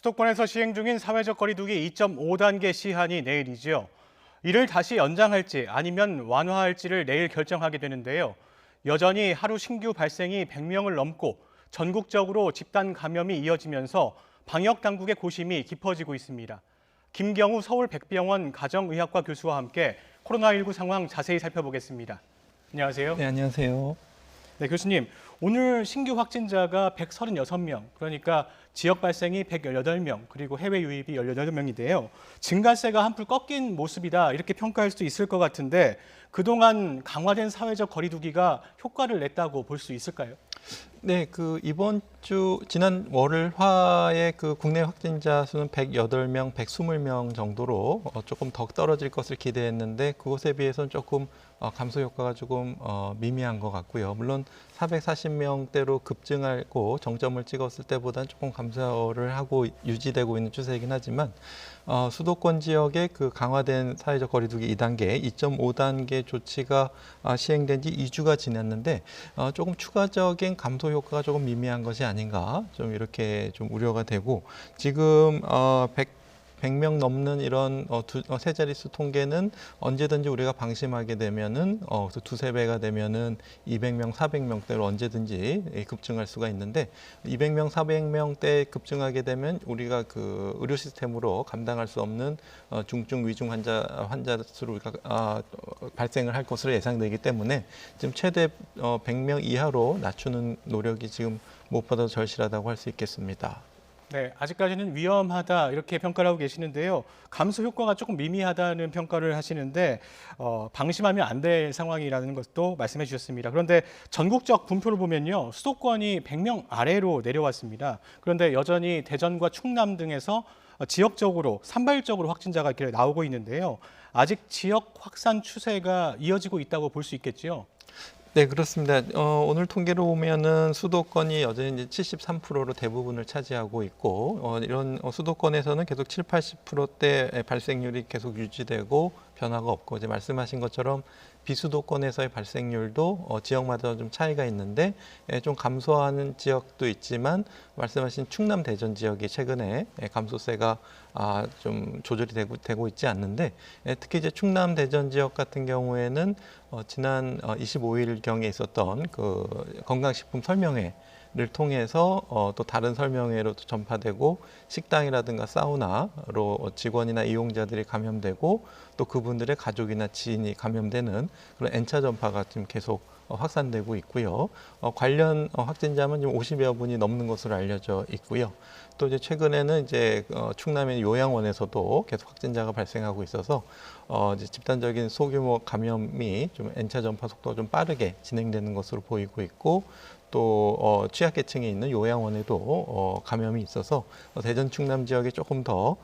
수도권에서 시행 중인 사회적 거리두기 2.5단계 시한이 내일이지요. 이를 다시 연장할지 아니면 완화할지를 내일 결정하게 되는데요. 여전히 하루 신규 발생이 100명을 넘고 전국적으로 집단 감염이 이어지면서 방역 당국의 고심이 깊어지고 있습니다. 김경우 서울백병원 가정의학과 교수와 함께 코로나19 상황 자세히 살펴보겠습니다. 안녕하세요. 네, 안녕하세요. 네, 교수님. 오늘 신규 확진자가 136명, 그러니까 지역 발생이 118명, 그리고 해외 유입이 18명인데요. 증가세가 한풀 꺾인 모습이다, 이렇게 평가할 수도 있을 것 같은데 그동안 강화된 사회적 거리두기가 효과를 냈다고 볼 수 있을까요? 네, 이번 주 지난 월요일 화의 국내 확진자 수는 108명, 120명 정도로 조금 더 떨어질 것을 기대했는데 그것에 비해서는 조금 감소 효과가 조금 미미한 것 같고요. 물론 440명대로 급증하고 정점을 찍었을 때보다는 조금 감소를 하고 유지되고 있는 추세이긴 하지만 수도권 지역의 강화된 사회적 거리두기 2단계, 2.5단계 조치가 시행된 지 2주가 지났는데 조금 추가적인 감소 효과가 조금 미미한 것이 아닌가 좀 이렇게 좀 우려가 되고 지금 100명 넘는 이런 세 자릿수 통계는 언제든지 우리가 방심하게 되면은 두세 배가 되면은 200명, 400명대로 언제든지 급증할 수가 있는데 200명, 400명대 급증하게 되면 우리가 의료 시스템으로 감당할 수 없는 중증, 위중 환자 수로 우리가 발생을 할 것으로 예상되기 때문에 지금 최대 100명 이하로 낮추는 노력이 지금 무엇보다도 절실하다고 할 수 있겠습니다. 네, 아직까지는 위험하다 이렇게 평가를 하고 계시는데요. 감소 효과가 조금 미미하다는 평가를 하시는데 방심하면 안 될 상황이라는 것도 말씀해 주셨습니다. 그런데 전국적 분포를 보면요. 수도권이 100명 아래로 내려왔습니다. 그런데 여전히 대전과 충남 등에서 지역적으로 산발적으로 확진자가 이렇게 나오고 있는데요. 아직 지역 확산 추세가 이어지고 있다고 볼 수 있겠지요? 네, 그렇습니다. 오늘 통계를 보면은 수도권이 여전히 이제 73%로 대부분을 차지하고 있고, 이런 수도권에서는 계속 7, 80%대 발생률이 계속 유지되고 변화가 없고, 이제 말씀하신 것처럼 비수도권에서의 발생률도 지역마다 좀 차이가 있는데 좀 감소하는 지역도 있지만 말씀하신 충남 대전 지역이 최근에 감소세가 좀 조절이 되고 있지 않는데 특히 이제 충남 대전 지역 같은 경우에는 지난 25일경에 있었던 건강식품 설명회를 통해서 또 다른 설명회로 전파되고 식당이라든가 사우나로 직원이나 이용자들이 감염되고 또 그분들의 가족이나 지인이 감염되는 그런 N차 전파가 지금 계속 확산되고 있고요. 관련 확진자는 지금 50여 분이 넘는 것으로 알려져 있고요. 또 이제 최근에는 이제 충남의 요양원에서도 계속 확진자가 발생하고 있어서 이제 집단적인 소규모 감염이 좀 N차 전파 속도가 좀 빠르게 진행되는 것으로 보이고 있고 또 취약계층에 있는 요양원에도 감염이 있어서 대전 충남 지역에 조금 더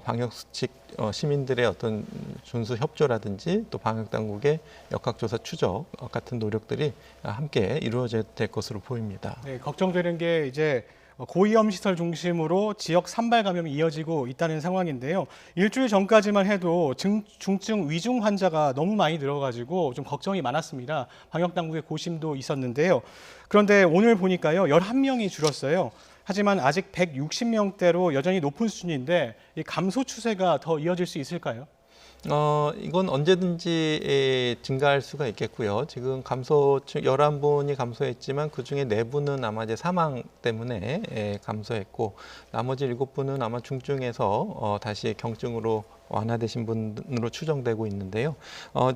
방역 수칙 시민들의 어떤 준수 협조라든지 또 방역 당국의 역학조사 추적 같은 노력들이 함께 이루어져야 될 것으로 보입니다. 네, 걱정되는 게 이제 고위험 시설 중심으로 지역 산발 감염이 이어지고 있다는 상황인데요. 일주일 전까지만 해도 중증 위중 환자가 너무 많이 늘어가지고 좀 걱정이 많았습니다. 방역 당국의 고심도 있었는데요. 그런데 오늘 보니까요, 11명이 줄었어요. 하지만 아직 160명대로 여전히 높은 수준인데 이 감소 추세가 더 이어질 수 있을까요? 이건 언제든지 증가할 수가 있겠고요. 지금 11분이 감소했지만 그중에 4분은 아마 이제 사망 때문에 감소했고 나머지 7분은 아마 중증에서 다시 경증으로 완화되신 분으로 추정되고 있는데요.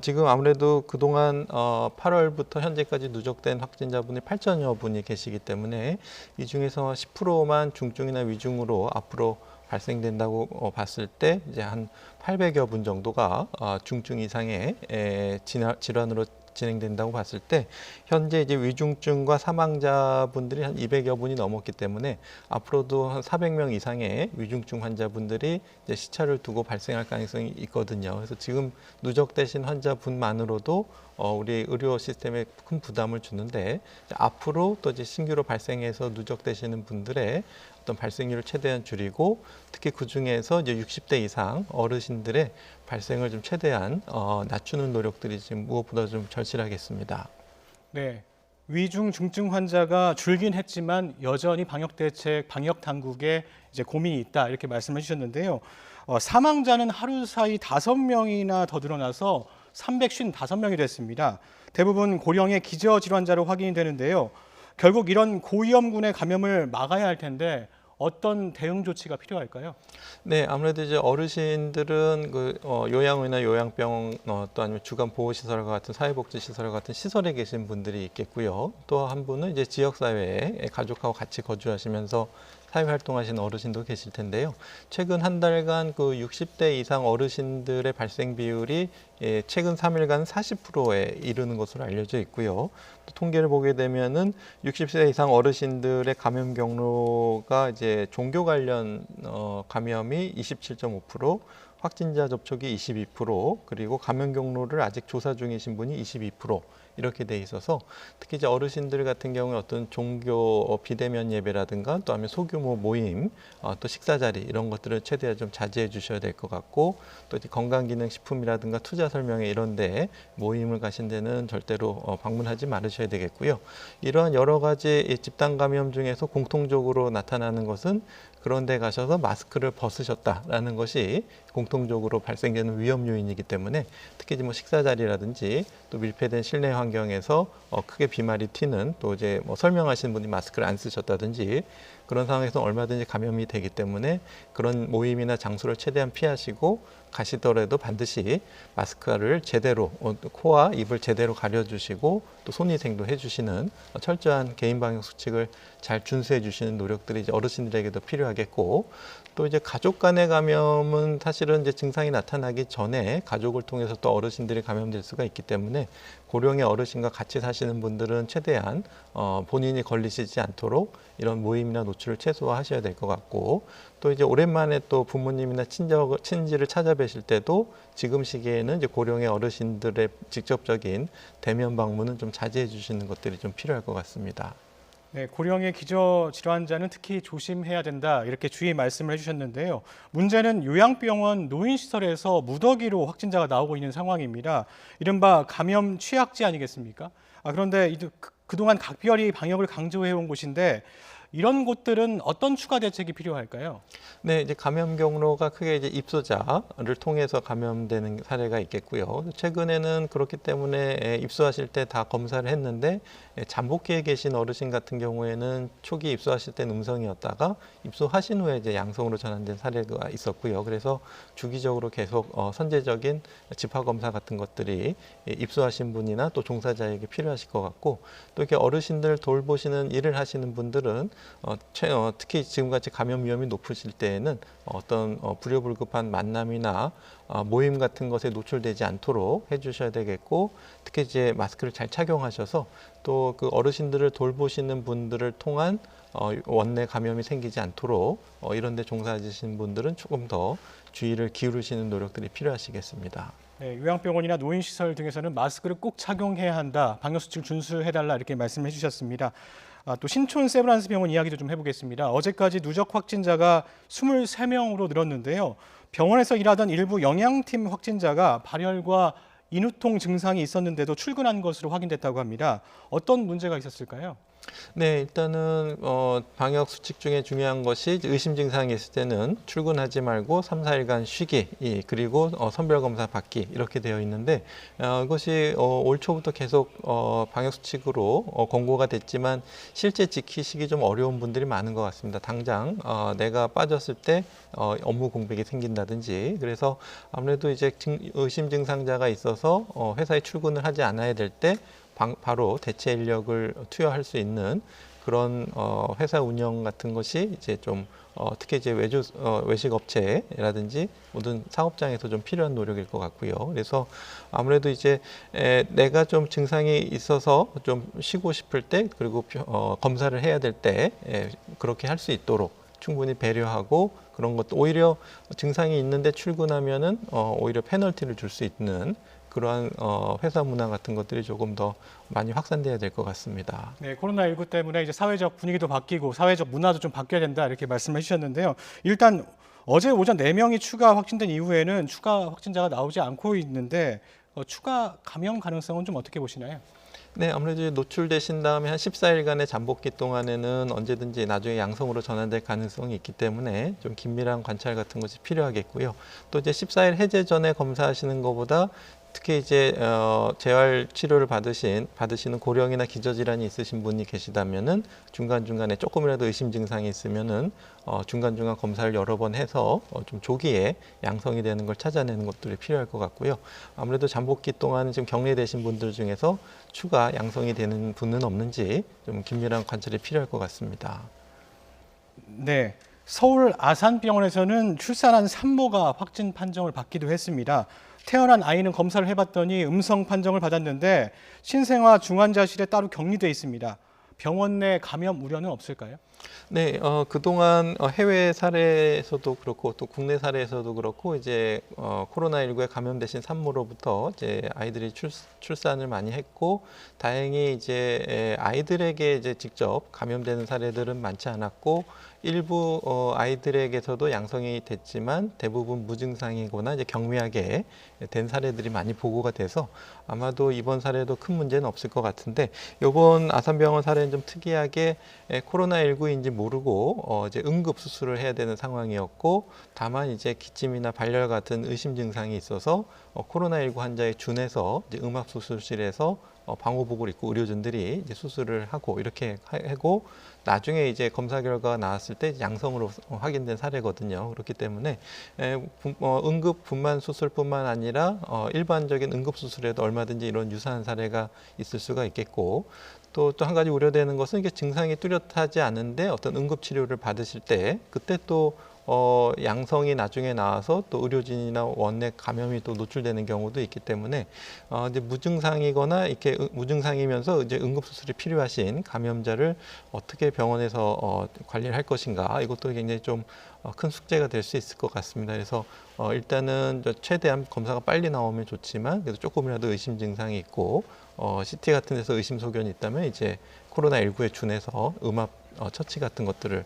지금 아무래도 그동안 8월부터 현재까지 누적된 확진자분이 8천여 분이 계시기 때문에 이 중에서 10%만 중증이나 위중으로 앞으로 발생된다고 봤을 때 이제 한 800여 분 정도가 중증 이상의 질환으로 진행된다고 봤을 때 현재 이제 위중증과 사망자분들이 한 200여 분이 넘었기 때문에 앞으로도 한 400명 이상의 위중증 환자분들이 이제 시차를 두고 발생할 가능성이 있거든요. 그래서 지금 누적되신 환자분만으로도 우리 의료 시스템에 큰 부담을 주는데 앞으로 또 이제 신규로 발생해서 누적되시는 분들의 어떤 발생률을 최대한 줄이고 특히 그 중에서 이제 60대 이상 어르신들의 발생을 좀 최대한 낮추는 노력들이 지금 무엇보다 좀 절실하겠습니다. 네. 위중 중증 환자가 줄긴 했지만 여전히 방역 대책, 방역 당국에 이제 고민이 있다 이렇게 말씀해 주셨는데요. 사망자는 하루 사이 5명이나 더 늘어나서 355명이 됐습니다. 대부분 고령의 기저질환자로 확인이 되는데요. 결국 이런 고위험군의 감염을 막아야 할 텐데 어떤 대응 조치가 필요할까요? 네, 아무래도 이제 어르신들은 요양원이나 요양병원 또 아니면 주간 보호시설 같은 사회복지시설 같은 시설에 계신 분들이 있겠고요. 또 한 분은 이제 지역사회에 가족하고 같이 거주하시면서 사회활동하시는 어르신도 계실 텐데요. 최근 한 달간 그 60대 이상 어르신들의 발생 비율이 최근 3일간 40%에 이르는 것으로 알려져 있고요. 또 통계를 보게 되면은 60세 이상 어르신들의 감염 경로가 이제 종교 관련 감염이 27.5%, 확진자 접촉이 22%, 그리고 감염 경로를 아직 조사 중이신 분이 22%. 이렇게 돼 있어서 특히 이제 어르신들 같은 경우에 어떤 종교 비대면 예배라든가 또 아니면 소규모 모임, 또 식사 자리 이런 것들을 최대한 좀 자제해 주셔야 될 것 같고 또 이제 건강기능식품이라든가 투자 설명회 이런데 모임을 가신 데는 절대로 방문하지 말으셔야 되겠고요. 이러한 여러 가지 집단 감염 중에서 공통적으로 나타나는 것은 그런 데 가셔서 마스크를 벗으셨다라는 것이 공통적으로 발생되는 위험 요인이기 때문에 특히 뭐 식사 자리라든지 또 밀폐된 실내 환경에서 크게 비말이 튀는 또 이제 뭐 설명하시는 분이 마스크를 안 쓰셨다든지 그런 상황에서 얼마든지 감염이 되기 때문에 그런 모임이나 장소를 최대한 피하시고 가시더라도 반드시 마스크를 제대로 코와 입을 제대로 가려주시고 또 손위생도 해주시는 철저한 개인 방역 수칙을 잘 준수해 주시는 노력들이 이제 어르신들에게도 필요하겠고 또 이제 가족 간의 감염은 사실은 이제 증상이 나타나기 전에 가족을 통해서 또 어르신들이 감염될 수가 있기 때문에 고령의 어르신과 같이 사시는 분들은 최대한 본인이 걸리시지 않도록 이런 모임이나 노출을 최소화하셔야 될 것 같고 또 이제 오랜만에 또 부모님이나 친지를 찾아뵈실 때도 지금 시기에는 이제 고령의 어르신들의 직접적인 대면 방문은 좀 자제해 주시는 것들이 좀 필요할 것 같습니다. 네, 고령의 기저질환자는 특히 조심해야 된다 이렇게 주의 말씀을 해주셨는데요. 문제는 요양병원 노인시설에서 무더기로 확진자가 나오고 있는 상황입니다. 이른바 감염 취약지 아니겠습니까? 그런데 그동안 각별히 방역을 강조해온 곳인데 이런 곳들은 어떤 추가 대책이 필요할까요? 네, 이제 감염 경로가 크게 이제 입소자를 통해서 감염되는 사례가 있겠고요. 최근에는 그렇기 때문에 입소하실 때 다 검사를 했는데 잠복기에 계신 어르신 같은 경우에는 초기 입소하실 때 음성이었다가 입소하신 후에 이제 양성으로 전환된 사례가 있었고요. 그래서 주기적으로 계속 선제적인 집화 검사 같은 것들이 입소하신 분이나 또 종사자에게 필요하실 것 같고 또 이렇게 어르신들 돌보시는 일을 하시는 분들은 특히 지금같이 감염 위험이 높으실 때에는 어떤 불효불급한 만남이나 모임 같은 것에 노출되지 않도록 해주셔야 되겠고 특히 이제 마스크를 잘 착용하셔서 또 그 어르신들을 돌보시는 분들을 통한 원내 감염이 생기지 않도록 이런 데 종사하시는 분들은 조금 더 주의를 기울이시는 노력들이 필요하시겠습니다. 네, 요양병원이나 노인시설 등에서는 마스크를 꼭 착용해야 한다. 방역수칙을 준수해달라 이렇게 말씀해 주셨습니다. 또 신촌 세브란스 병원 이야기도 좀 해보겠습니다. 어제까지 누적 확진자가 23명으로 늘었는데요. 병원에서 일하던 일부 영양팀 확진자가 발열과 인후통 증상이 있었는데도 출근한 것으로 확인됐다고 합니다. 어떤 문제가 있었을까요? 네, 일단은 방역 수칙 중에 중요한 것이 의심 증상이 있을 때는 출근하지 말고 3, 4일간 쉬기, 그리고 선별 검사 받기 이렇게 되어 있는데 이것이 올 초부터 계속 방역 수칙으로 권고가 됐지만 실제 지키시기 좀 어려운 분들이 많은 것 같습니다. 당장 내가 빠졌을 때 업무 공백이 생긴다든지 그래서 아무래도 이제 의심 증상자가 있어서 회사에 출근을 하지 않아야 될 때 바로 대체 인력을 투여할 수 있는 그런 회사 운영 같은 것이 이제 좀 특히 이제 외식 업체라든지 모든 사업장에서 좀 필요한 노력일 것 같고요. 그래서 아무래도 이제 내가 좀 증상이 있어서 좀 쉬고 싶을 때 그리고 검사를 해야 될 때 그렇게 할 수 있도록 충분히 배려하고 그런 것도 오히려 증상이 있는데 출근하면은 오히려 페널티를 줄 수 있는 그러한 회사 문화 같은 것들이 조금 더 많이 확산돼야 될 것 같습니다. 네, 코로나19 때문에 이제 사회적 분위기도 바뀌고 사회적 문화도 좀 바뀌어야 된다 이렇게 말씀해 주셨는데요. 일단 어제 오전 4명이 추가 확진된 이후에는 추가 확진자가 나오지 않고 있는데 추가 감염 가능성은 좀 어떻게 보시나요? 네, 아무래도 노출되신 다음에 한 14일간의 잠복기 동안에는 언제든지 나중에 양성으로 전환될 가능성이 있기 때문에 좀 긴밀한 관찰 같은 것이 필요하겠고요. 또 이제 14일 해제 전에 검사하시는 것보다 특히 이제 재활 치료를 받으시는 고령이나 기저질환이 있으신 분이 계시다면은 중간중간에 조금이라도 의심 증상이 있으면은 중간중간 검사를 여러 번 해서 좀 조기에 양성이 되는 걸 찾아내는 것들이 필요할 것 같고요. 아무래도 잠복기 동안 지금 격리되신 분들 중에서 추가 양성이 되는 분은 없는지 좀 긴밀한 관찰이 필요할 것 같습니다. 네. 서울 아산병원에서는 출산한 산모가 확진 판정을 받기도 했습니다. 태어난 아이는 검사를 해봤더니 음성 판정을 받았는데 신생아 중환자실에 따로 격리돼 있습니다. 병원 내 감염 우려는 없을까요? 네, 그동안 해외 사례에서도 그렇고 또 국내 사례에서도 그렇고 이제 코로나19에 감염되신 산모로부터 이제 아이들이 출산을 많이 했고 다행히 이제 아이들에게 이제 직접 감염되는 사례들은 많지 않았고 일부 아이들에게서도 양성이 됐지만 대부분 무증상이거나 이제 경미하게 된 사례들이 많이 보고가 돼서 아마도 이번 사례도 큰 문제는 없을 것 같은데 이번 아산병원 사례는 좀 특이하게 코로나19인지 모르고 이제 응급 수술을 해야 되는 상황이었고 다만 이제 기침이나 발열 같은 의심 증상이 있어서 코로나19 환자에 준해서 이제 음압수술실에서 방호복을 입고 의료진들이 이제 수술을 하고 이렇게 하고 나중에 이제 검사 결과가 나왔을 때 양성으로 확인된 사례거든요. 그렇기 때문에 응급 분만 수술뿐만 아니라 일반적인 응급 수술에도 얼마든지 이런 유사한 사례가 있을 수가 있겠고 또 한 가지 우려되는 것은 이게 증상이 뚜렷하지 않은데 어떤 응급 치료를 받으실 때 그때 또 양성이 나중에 나와서 또 의료진이나 원내 감염이 또 노출되는 경우도 있기 때문에 이제 무증상이거나 이렇게 무증상이면서 이제 응급수술이 필요하신 감염자를 어떻게 병원에서 관리를 할 것인가 이것도 굉장히 좀 큰 숙제가 될 수 있을 것 같습니다. 그래서 일단은 최대한 검사가 빨리 나오면 좋지만 그래도 조금이라도 의심 증상이 있고 CT 같은 데서 의심 소견이 있다면 이제 코로나19에 준해서 음압 처치 같은 것들을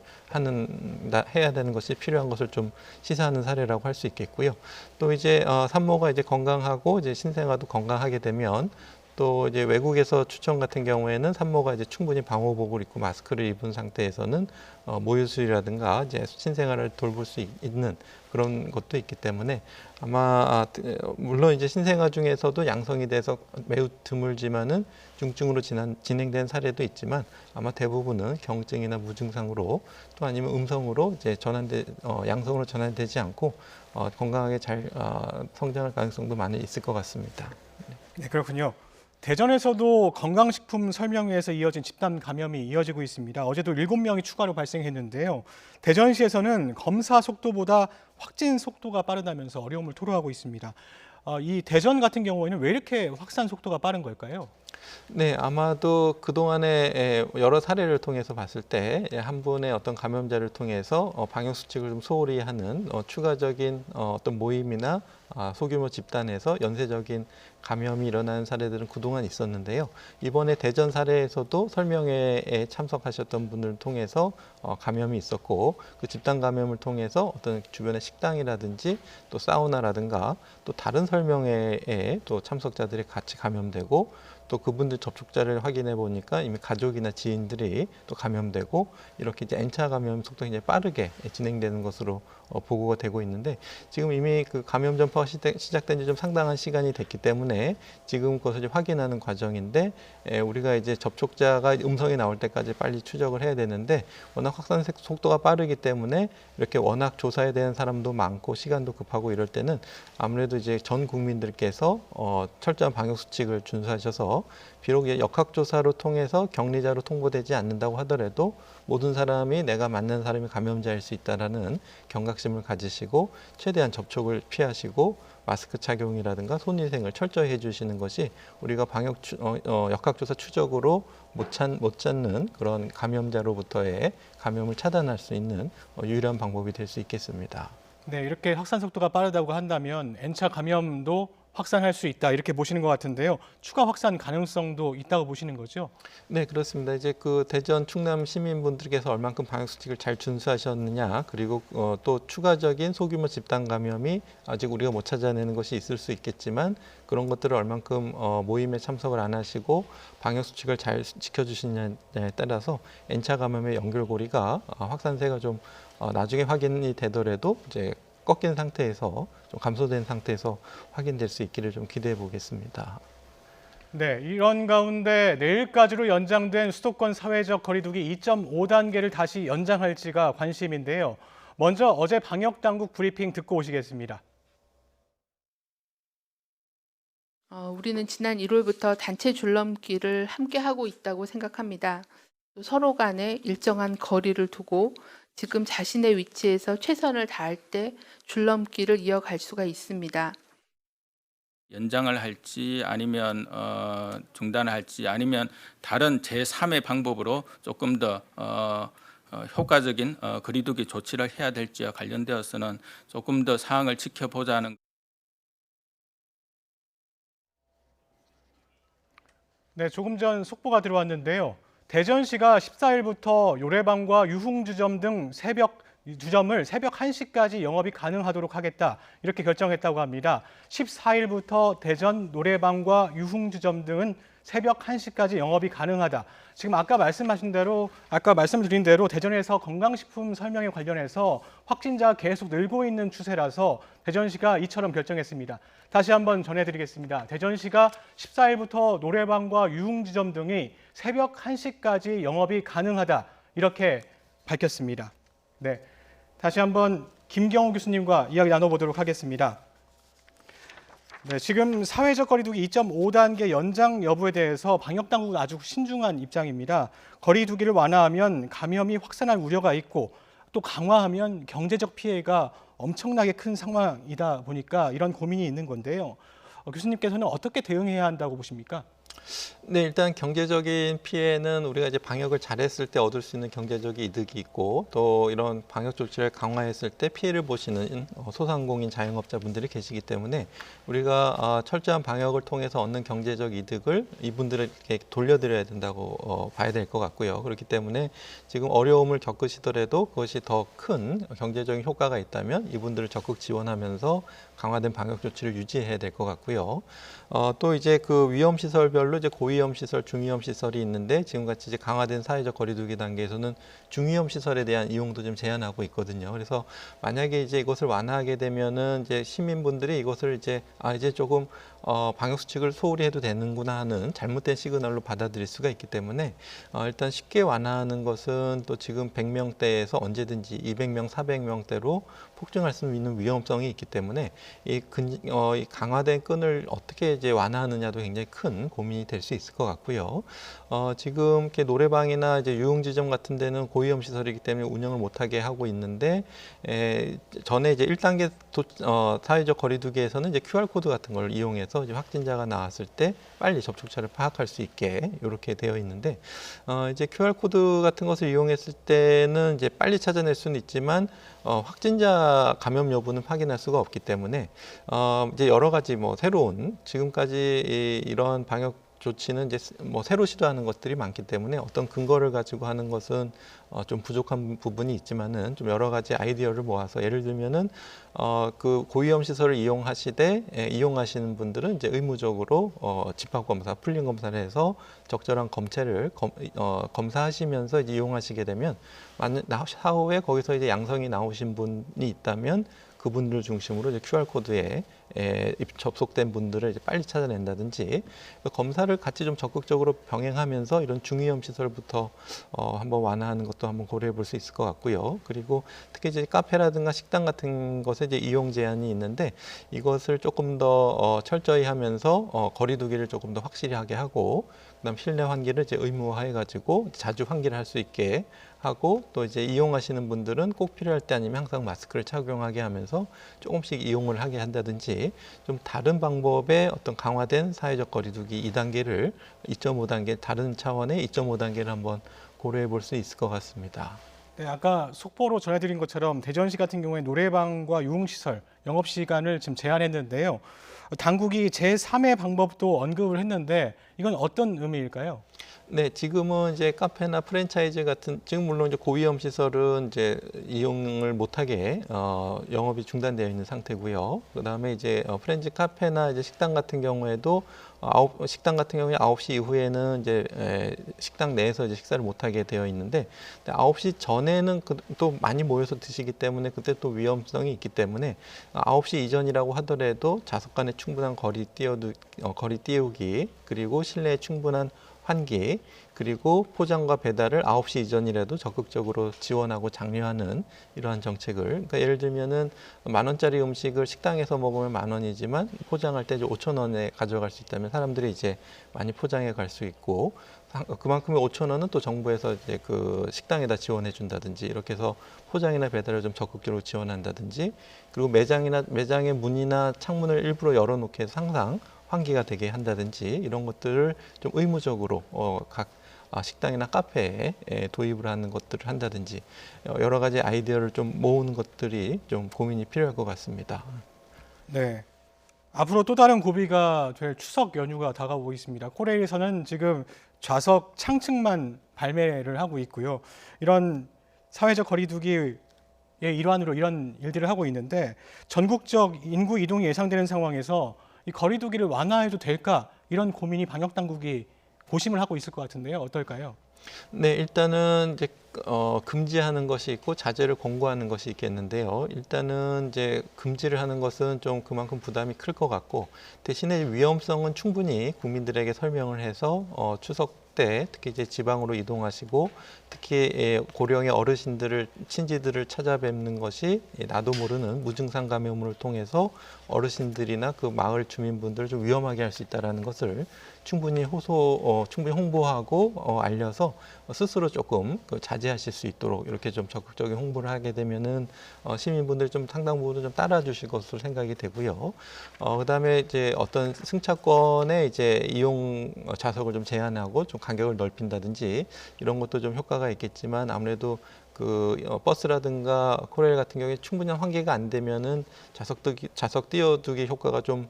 해야 되는 것이 필요한 것을 좀 시사하는 사례라고 할 수 있겠고요. 또 이제 산모가 이제 건강하고 이제 신생아도 건강하게 되면 또 이제 외국에서 추천 같은 경우에는 산모가 이제 충분히 방호복을 입고 마스크를 입은 상태에서는 모유수유라든가 이제 신생아를 돌볼 수 있는 그런 것도 있기 때문에 아마 물론 이제 신생아 중에서도 양성이 돼서 매우 드물지만은 중증으로 진행된 사례도 있지만 아마 대부분은 경증이나 무증상으로 또 아니면 음성으로 이제 양성으로 전환되지 않고 건강하게 잘 성장할 가능성도 많이 있을 것 같습니다. 네, 그렇군요. 대전에서도 건강식품 설명회에서 이어진 집단 감염이 이어지고 있습니다. 어제도 7명이 추가로 발생했는데요. 대전시에서는 검사 속도보다 확진 속도가 빠르다면서 어려움을 토로하고 있습니다. 이 대전 같은 경우에는 왜 이렇게 확산 속도가 빠른 걸까요? 네, 아마도 그동안에 여러 사례를 통해서 봤을 때 한 분의 어떤 감염자를 통해서 방역 수칙을 좀 소홀히 하는 추가적인 어떤 모임이나 소규모 집단에서 연쇄적인 감염이 일어나는 사례들은 그동안 있었는데요. 이번에 대전 사례에서도 설명회에 참석하셨던 분을 통해서 감염이 있었고 그 집단 감염을 통해서 어떤 주변의 식당이라든지 또 사우나라든가 또 다른 설명회에 또 참석자들이 같이 감염되고 또 그분들 접촉자를 확인해 보니까 이미 가족이나 지인들이 또 감염되고 이렇게 이제 N차 감염 속도가 굉장히 빠르게 진행되는 것으로 보고가 되고 있는데 지금 이미 그 감염 전파가 시작된 지 좀 상당한 시간이 됐기 때문에 지금 그것을 이제 확인하는 과정인데 우리가 이제 접촉자가 음성이 나올 때까지 빨리 추적을 해야 되는데 워낙 확산 속도가 빠르기 때문에 이렇게 워낙 조사해야 되는 사람도 많고 시간도 급하고 이럴 때는 아무래도 이제 전 국민들께서 철저한 방역 수칙을 준수하셔서 비록 역학조사로 통해서 격리자로 통보되지 않는다고 하더라도 모든 사람이 내가 맞는 사람이 감염자일 수 있다라는 경각심을 가지시고 최대한 접촉을 피하시고 마스크 착용이라든가 손위생을 철저히 해주시는 것이 우리가 역학조사 추적으로 못 찾는 그런 감염자로부터의 감염을 차단할 수 있는 유일한 방법이 될 수 있겠습니다. 네, 이렇게 확산 속도가 빠르다고 한다면 N차 감염도 확산할 수 있다 이렇게 보시는 것 같은데요. 추가 확산 가능성도 있다고 보시는 거죠? 네, 그렇습니다. 이제 그 대전, 충남 시민분들께서 얼만큼 방역 수칙을 잘 준수하셨느냐, 그리고 또 추가적인 소규모 집단 감염이 아직 우리가 못 찾아내는 것이 있을 수 있겠지만 그런 것들을 얼만큼 모임에 참석을 안 하시고 방역 수칙을 잘 지켜주시느냐에 따라서 N차 감염의 연결고리가 확산세가 좀 나중에 확인이 되더라도 이제 꺾인 상태에서 좀 감소된 상태에서 확인될 수 있기를 좀 기대해 보겠습니다. 네, 이런 가운데 내일까지로 연장된 수도권 사회적 거리두기 2.5단계를 다시 연장할지가 관심인데요. 먼저 어제 방역당국 브리핑 듣고 오시겠습니다. 우리는 지난 1월부터 단체 줄넘기를 함께 하고 있다고 생각합니다. 또 서로 간에 일정한 거리를 두고 지금 자신의 위치에서 최선을 다할 때 줄넘기를 이어갈 수가 있습니다. 연장을 할지 아니면 중단을 할지 아니면 다른 제3의 방법으로 조금 더 효과적인 거리두기 조치를 해야 될지와 관련되어서는 조금 더 사항을 지켜보자는. 네, 조금 전 속보가 들어왔는데요. 대전시가 14일부터 요래방과 유흥주점 등 주점을 새벽 1시까지 영업이 가능하도록 하겠다 이렇게 결정했다고 합니다. 14일부터 대전 노래방과 유흥주점 등은 새벽 1시까지 영업이 가능하다. 지금 아까 말씀드린 대로 대전에서 건강식품 설명에 관련해서 확진자가 계속 늘고 있는 추세라서 대전시가 이처럼 결정했습니다. 다시 한번 전해드리겠습니다. 대전시가 14일부터 노래방과 유흥주점 등이 새벽 1시까지 영업이 가능하다 이렇게 밝혔습니다. 네, 다시 한번 김경호 교수님과 이야기 나눠보도록 하겠습니다. 네, 지금 사회적 거리두기 2.5단계 연장 여부에 대해서 방역당국은 아주 신중한 입장입니다. 거리두기를 완화하면 감염이 확산할 우려가 있고 또 강화하면 경제적 피해가 엄청나게 큰 상황이다 보니까 이런 고민이 있는 건데요. 교수님께서는 어떻게 대응해야 한다고 보십니까? 네, 일단 경제적인 피해는 우리가 이제 방역을 잘했을 때 얻을 수 있는 경제적인 이득이 있고 또 이런 방역 조치를 강화했을 때 피해를 보시는 소상공인 자영업자분들이 계시기 때문에 우리가 철저한 방역을 통해서 얻는 경제적 이득을 이분들에게 돌려드려야 된다고 봐야 될 것 같고요. 그렇기 때문에 지금 어려움을 겪으시더라도 그것이 더 큰 경제적인 효과가 있다면 이분들을 적극 지원하면서 강화된 방역 조치를 유지해야 될 것 같고요. 또 이제 그 위험 시설별로 이제 고위험 시설, 중위험 시설이 있는데 지금같이 이제 강화된 사회적 거리두기 단계에서는 중위험 시설에 대한 이용도 좀 제한하고 있거든요. 그래서 만약에 이제 이것을 완화하게 되면은 이제 시민분들이 이것을 이제 이제 조금 방역 수칙을 소홀히 해도 되는구나 하는 잘못된 시그널로 받아들일 수가 있기 때문에 일단 쉽게 완화하는 것은 또 지금 100명대에서 언제든지 200명, 400명대로 폭증할 수 있는 위험성이 있기 때문에 이 강화된 끈을 어떻게 이제 완화하느냐도 굉장히 큰 고민이 될 수 있을 것 같고요. 지금 이렇게 노래방이나 이제 유흥지점 같은 데는 고위험 시설이기 때문에 운영을 못하게 하고 있는데 전에 이제 1단계 사회적 거리두기에서는 이제 QR 코드 같은 걸 이용해서 이제 확진자가 나왔을 때 빨리 접촉처를 파악할 수 있게 이렇게 되어 있는데 이제 QR 코드 같은 것을 이용했을 때는 이제 빨리 찾아낼 수는 있지만 확진자 감염 여부는 확인할 수가 없기 때문에 이제 여러 가지 뭐 새로운 지금까지 이런 방역 조치는 이제 뭐 새로 시도하는 것들이 많기 때문에 어떤 근거를 가지고 하는 것은 좀 부족한 부분이 있지만은 좀 여러 가지 아이디어를 모아서 예를 들면은 그 고위험 시설을 이용하시는 분들은 이제 의무적으로 집합 검사, 풀림 검사를 해서 적절한 검체를 검사하시면서 이제 이용하시게 되면 사후에 거기서 이제 양성이 나오신 분이 있다면 그분들 중심으로 이제 QR 코드에 접속된 분들을 이제 빨리 찾아낸다든지 검사를 같이 좀 적극적으로 병행하면서 이런 중위험 시설부터 한번 완화하는 것도 한번 고려해 볼 수 있을 것 같고요. 그리고 특히 이제 카페라든가 식당 같은 것에 이제 이용 제한이 있는데 이것을 조금 더 철저히 하면서 거리두기를 조금 더 확실히 하게 하고 그다음 실내 환기를 이제 의무화해 가지고 자주 환기를 할 수 있게 하고 또 이제 이용하시는 분들은 꼭 필요할 때 아니면 항상 마스크를 착용하게 하면서 조금씩 이용을 하게 한다든지 좀 다른 방법의 어떤 강화된 사회적 거리두기 2단계를 2.5단계 다른 차원의 2.5단계를 한번 고려해 볼 수 있을 것 같습니다. 네, 아까 속보로 전해드린 것처럼 대전시 같은 경우에 노래방과 유흥시설 영업시간을 지금 제한했는데요. 당국이 제3의 방법도 언급을 했는데 이건 어떤 의미일까요? 네, 지금은 이제 카페나 프랜차이즈 같은 지금 물론 이제 고위험 시설은 이제 이용을 못하게 영업이 중단되어 있는 상태고요. 그다음에 이제 프랜차이즈 카페나 이제 식당 같은 경우에도 식당 같은 경우에 9시 이후에는 이제 식당 내에서 이제 식사를 못하게 되어 있는데 9시 전에는 또 많이 모여서 드시기 때문에 그때 또 위험성이 있기 때문에 9시 이전이라고 하더라도 좌석 간에 충분한 거리 띄우기 그리고 실내에 충분한 환기 그리고 포장과 배달을 9시 이전이라도 적극적으로 지원하고 장려하는 이러한 정책을 그러니까 예를 들면은 10,000원짜리 음식을 식당에서 먹으면 10,000원이지만 포장할 때 이제 5,000원에 가져갈 수 있다면 사람들이 이제 많이 포장해 갈 수 있고 그만큼의 5,000원은 또 정부에서 이제 그 식당에다 지원해 준다든지 이렇게 해서 포장이나 배달을 좀 적극적으로 지원한다든지 그리고 매장의 문이나 창문을 일부러 열어놓게 해서 항상 환기가 되게 한다든지 이런 것들을 좀 의무적으로 각 식당이나 카페에 도입을 하는 것들을 한다든지 여러 가지 아이디어를 좀 모으는 것들이 좀 고민이 필요할 것 같습니다. 네. 앞으로 또 다른 고비가 될 추석 연휴가 다가오고 있습니다. 코레일에서는 지금 좌석 창층만 발매를 하고 있고요. 이런 사회적 거리두기의 일환으로 이런 일들을 하고 있는데 전국적 인구 이동이 예상되는 상황에서 이 거리두기를 완화해도 될까 이런 고민이 방역 당국이 고심을 하고 있을 것 같은데요. 어떨까요? 네, 일단은 이제 금지하는 것이 있고 자제를 권고하는 것이 있겠는데요. 일단은 이제 금지를 하는 것은 좀 그만큼 부담이 클 것 같고 대신에 위험성은 충분히 국민들에게 설명을 해서 추석 때 특히 이제 지방으로 이동하시고 특히 고령의 친지들을 찾아뵙는 것이 나도 모르는 무증상 감염을 통해서 어르신들이나 그 마을 주민분들을 좀 위험하게 할 수 있다는 것을 충분히 홍보하고 알려서 스스로 조금 자제하실 수 있도록 이렇게 좀 적극적인 홍보를 하게 되면은 시민분들이 좀 상당 부분 좀 따라주실 것으로 생각이 되고요. 그다음에 이제 어떤 승차권의 이제 이용 좌석을 좀 제한하고 좀 간격을 넓힌다든지 이런 것도 좀 효과가 있겠지만 아무래도 버스라든가 코레일 같은 경우에 충분한 환기가 안 되면은 좌석 띄워두기 효과가 좀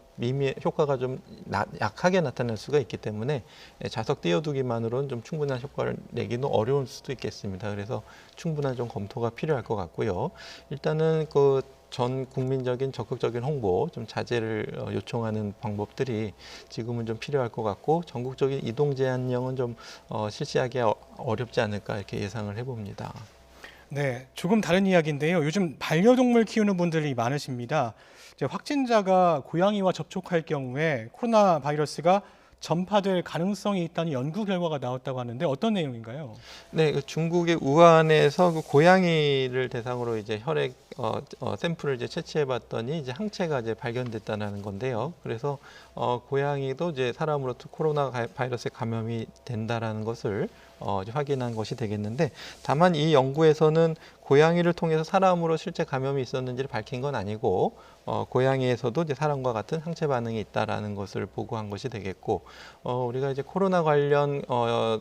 약하게 나타날 수가 있기 때문에 좌석 띄워두기만으로는 좀 충분한 효과를 내기는 어려울 수도 있겠습니다. 그래서 충분한 좀 검토가 필요할 것 같고요. 일단은 전 국민적인 적극적인 홍보, 좀 자제를 요청하는 방법들이 지금은 좀 필요할 것 같고 전국적인 이동 제한령은 좀 실시하기 어렵지 않을까 이렇게 예상을 해봅니다. 네, 조금 다른 이야기인데요. 요즘 반려동물 키우는 분들이 많으십니다. 이제 확진자가 고양이와 접촉할 경우에 코로나 바이러스가 전파될 가능성이 있다는 연구 결과가 나왔다고 하는데 어떤 내용인가요? 네, 중국의 우한에서 고양이를 대상으로 이제 혈액 샘플을 이제 채취해봤더니 이제 항체가 이제 발견됐다는 건데요. 그래서 고양이도 이제 사람으로부터 코로나 바이러스에 감염이 된다라는 것을 이제 확인한 것이 되겠는데, 다만 이 연구에서는 고양이를 통해서 사람으로 실제 감염이 있었는지를 밝힌 건 아니고 고양이에서도 이제 사람과 같은 항체 반응이 있다라는 것을 보고한 것이 되겠고, 우리가 이제 코로나 관련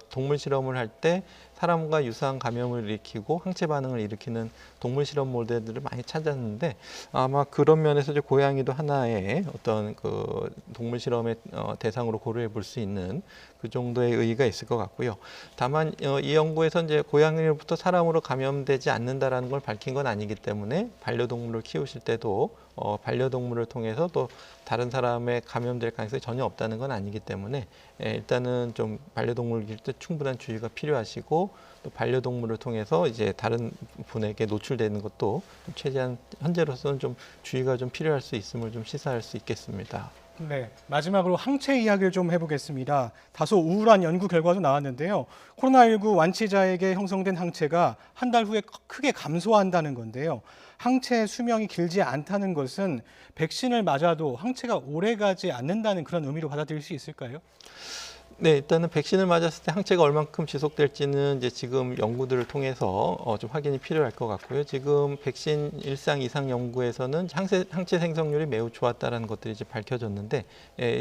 동물 실험을 할 때 사람과 유사한 감염을 일으키고 항체 반응을 일으키는 동물 실험 모델들을 많이 찾았는데 아마 그런 면에서 이제 고양이도 하나의 어떤 그 동물 실험의 대상으로 고려해 볼 수 있는 그 정도의 의의가 있을 것 같고요. 다만 이 연구에서 이제 고양이로부터 사람으로 감염되지 않는다라는 걸 밝힌 건 아니기 때문에 반려동물을 키우실 때도 반려동물을 통해서 또 다른 사람에 감염될 가능성이 전혀 없다는 건 아니기 때문에 일단은 좀 반려동물 기를 때 충분한 주의가 필요하시고 또 반려동물을 통해서 이제 다른 분에게 노출되는 것도 최대한 현재로서는 좀 주의가 좀 필요할 수 있음을 좀 시사할 수 있겠습니다. 네, 마지막으로 항체 이야기를 좀 해보겠습니다. 다소 우울한 연구 결과도 나왔는데요. 코로나19 완치자에게 형성된 항체가 한 달 후에 크게 감소한다는 건데요. 항체 수명이 길지 않다는 것은 백신을 맞아도 항체가 오래 가지 않는다는 그런 의미로 받아들일 수 있을까요? 네, 일단은 백신을 맞았을 때 항체가 얼만큼 지속될지는 이제 지금 연구들을 통해서 좀 확인이 필요할 것 같고요. 지금 백신 1상 이상 연구에서는 항체 생성률이 매우 좋았다라는 것들이 이제 밝혀졌는데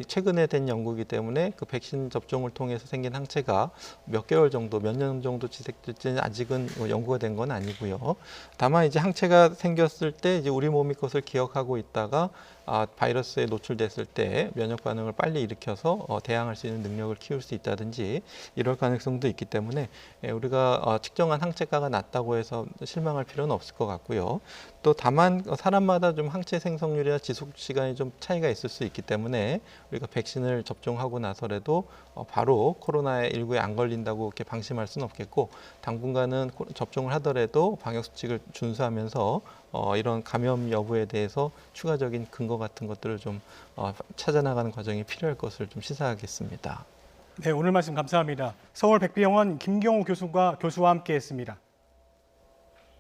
최근에 된 연구이기 때문에 그 백신 접종을 통해서 생긴 항체가 몇 개월 정도, 몇 년 정도 지속될지는 아직은 연구가 된 건 아니고요. 다만 이제 항체가 생겼을 때 이제 우리 몸이 그것을 기억하고 있다가 바이러스에 노출됐을 때 면역 반응을 빨리 일으켜서 대항할 수 있는 능력을 키울 수 있다든지 이럴 가능성도 있기 때문에 우리가 측정한 항체가가 낮다고 해서 실망할 필요는 없을 것 같고요. 또 다만 사람마다 좀 항체 생성률이나 지속 시간이 좀 차이가 있을 수 있기 때문에 우리가 백신을 접종하고 나서라도 바로 코로나19에 안 걸린다고 이렇게 방심할 수는 없겠고 당분간은 접종을 하더라도 방역 수칙을 준수하면서 이런 감염 여부에 대해서 추가적인 근거 같은 것들을 좀 찾아나가는 과정이 필요할 것을 좀 시사하겠습니다. 네, 오늘 말씀 감사합니다. 서울 백비병원 김경호 교수와 함께했습니다.